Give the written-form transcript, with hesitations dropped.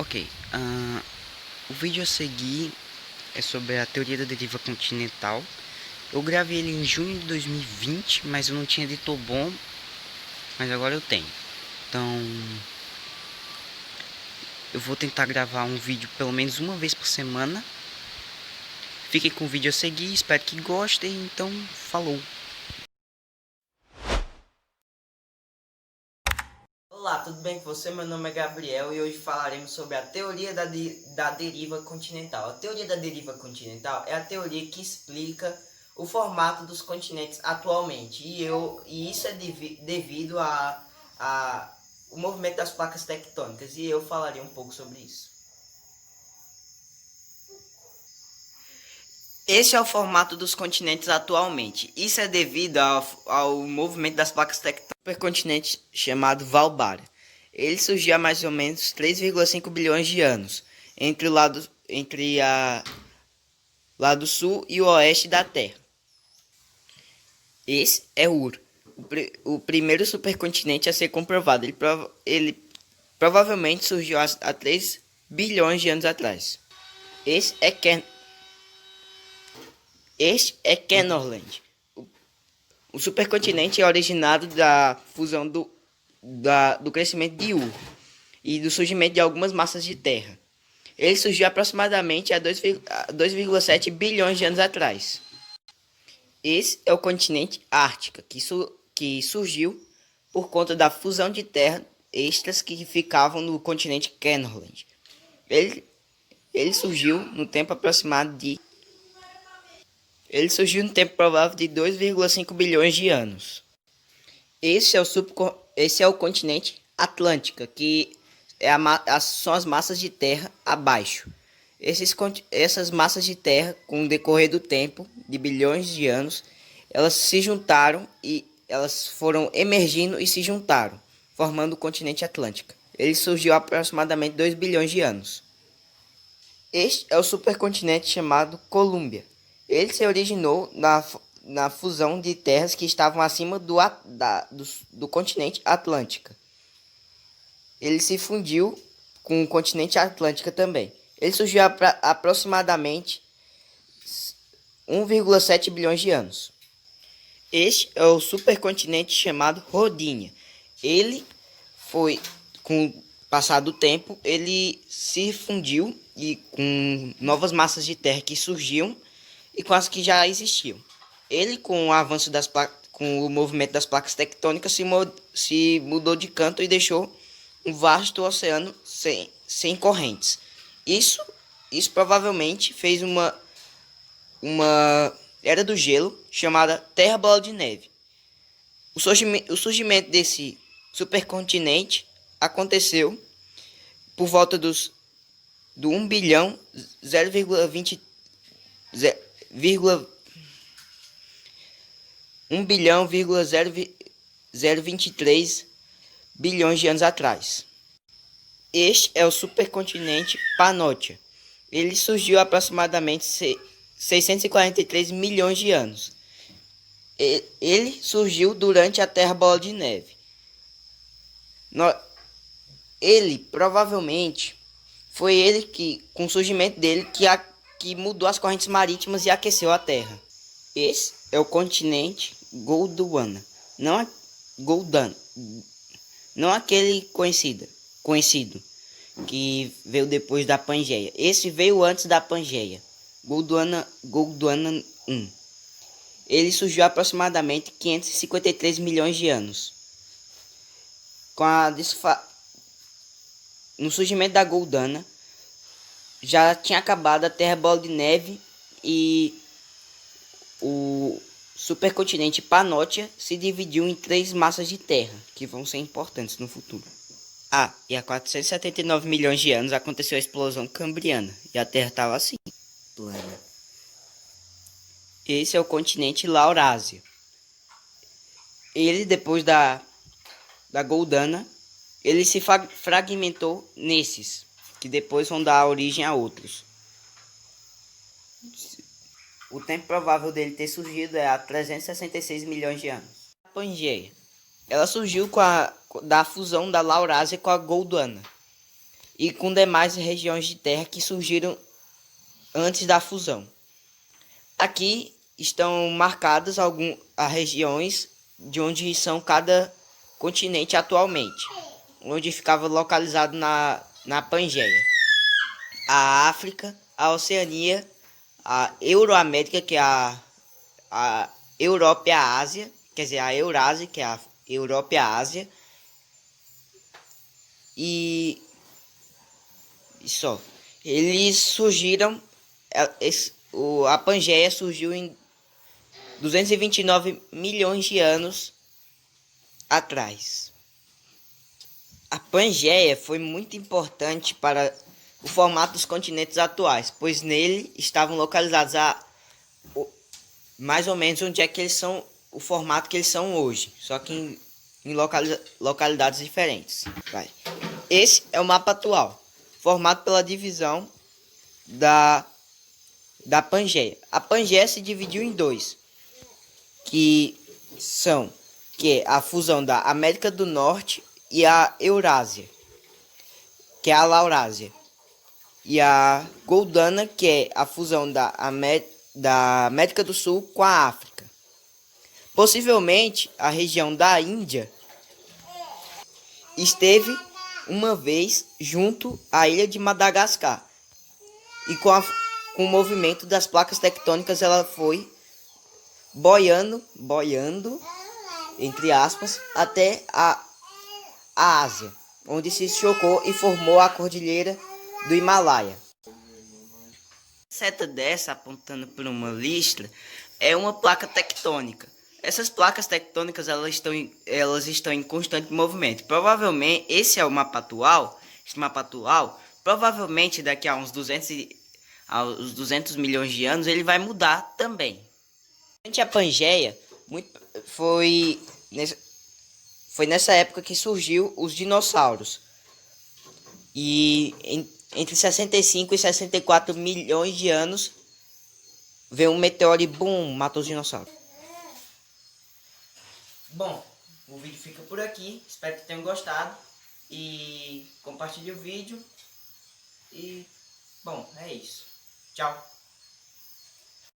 Ok, o vídeo a seguir é sobre a teoria da deriva continental. Eu gravei ele em junho de 2020, mas eu não tinha editor bom, mas agora eu tenho. Então, eu vou tentar gravar um vídeo pelo menos uma vez por semana. Fiquem com o vídeo a seguir, espero que gostem, então falou! Olá, tudo bem com você? Meu nome é Gabriel e hoje falaremos sobre a teoria da deriva continental. A teoria da deriva continental é a teoria que explica o formato dos continentes atualmente e isso é devido a o movimento das placas tectônicas e eu falarei um pouco sobre isso. Esse é o formato dos continentes atualmente. Isso é devido ao movimento das placas tectônicas do supercontinente chamado Valbária. Ele surgiu há mais ou menos 3,5 bilhões de anos entre a lado sul e o oeste da Terra. Esse é Ur, o primeiro supercontinente a ser comprovado. Ele provavelmente surgiu há 3 bilhões de anos atrás. Esse é Kenorland. O supercontinente é originado da fusão do crescimento de Ur e do surgimento de algumas massas de terra. Ele surgiu aproximadamente há 2,7 bilhões de anos atrás. Esse é o continente Ártica, que surgiu por conta da fusão de terra extras que ficavam no continente Kenorland. Ele surgiu no tempo aproximado de Ele surgiu no tempo provável de 2,5 bilhões de anos. Esse é o continente Atlântica, que são as massas de terra abaixo. Essas massas de terra, com o decorrer do tempo, de bilhões de anos, elas se juntaram e elas foram emergindo e se juntaram, formando o continente Atlântico. Ele surgiu há aproximadamente 2 bilhões de anos. Este é o supercontinente chamado Colúmbia. Ele se originou na fusão de terras que estavam acima do continente Atlântica. Ele se fundiu com o continente Atlântica também. Ele surgiu há aproximadamente 1,7 bilhões de anos. Este é o supercontinente chamado Rodinia. Ele foi, com o passar do tempo, ele se fundiu e com novas massas de terra que surgiam e com as que já existiam. Ele, com o avanço com o movimento das placas tectônicas, se mudou de canto e deixou um vasto oceano sem correntes. Isso, isso provavelmente fez uma era do gelo chamada Terra Bola de Neve. O surgimento desse supercontinente aconteceu por volta do 1 bilhão 0,20 1 bilhão 0,023 bilhões de anos atrás. Este é o supercontinente Pannotia. Ele surgiu há aproximadamente 643 milhões de anos. Ele surgiu durante a Terra Bola de Neve. Ele provavelmente foi ele que, com o surgimento dele, que mudou as correntes marítimas e aqueceu a Terra. Esse é o continente Gondwana, não aquele conhecido que veio depois da Pangeia. Esse veio antes da Pangeia. Gondwana 1. Ele surgiu há aproximadamente 553 milhões de anos. No surgimento da Gondwana, já tinha acabado a Terra Bola de Neve e o supercontinente Pannotia se dividiu em 3 massas de terra, que vão ser importantes no futuro. E há 479 milhões de anos aconteceu a explosão cambriana, e a Terra estava assim, plana. Esse é o continente Laurásia. Ele, depois da Gondwana, ele se fragmentou nesses, que depois vão dar origem a outros. O tempo provável dele ter surgido é há 366 milhões de anos. A Pangeia. Ela surgiu da fusão da Laurásia com a Gondwana. e com demais regiões de terra que surgiram antes da fusão. Aqui estão marcadas as regiões de onde são cada continente atualmente, onde ficava localizado na Pangeia. A África, a Oceania, a Euroamérica, que é a Europa e a Ásia, quer dizer, a Eurásia, que é a Europa e a Ásia, e só. Eles surgiram, a Pangeia surgiu em 229 milhões de anos atrás. A Pangeia foi muito importante para o formato dos continentes atuais, pois nele estavam localizados mais ou menos onde é que eles são, o formato que eles são hoje, só que em localidades diferentes. Esse é o mapa atual, formado pela divisão da Pangeia. A Pangeia se dividiu em dois, que é a fusão da América do Norte e a Eurásia, que é a Laurásia, e a Gondwana, que é a fusão da América do Sul com a África. Possivelmente a região da Índia esteve uma vez junto à ilha de Madagascar, e com o movimento das placas tectônicas ela foi boiando, entre aspas, até a Ásia, onde se chocou e formou a cordilheira do Himalaia. A seta dessa, apontando para uma listra, é uma placa tectônica. Essas placas tectônicas elas estão em constante movimento. Provavelmente, esse é o mapa atual. Esse mapa atual, provavelmente daqui a uns 200 milhões de anos, ele vai mudar também. Durante a Pangeia, foi nessa época que surgiu os dinossauros. E entre 65 e 64 milhões de anos, veio um meteoro e boom, matou os dinossauros. Bom, o vídeo fica por aqui. Espero que tenham gostado. E compartilhe o vídeo. E, bom, é isso. Tchau.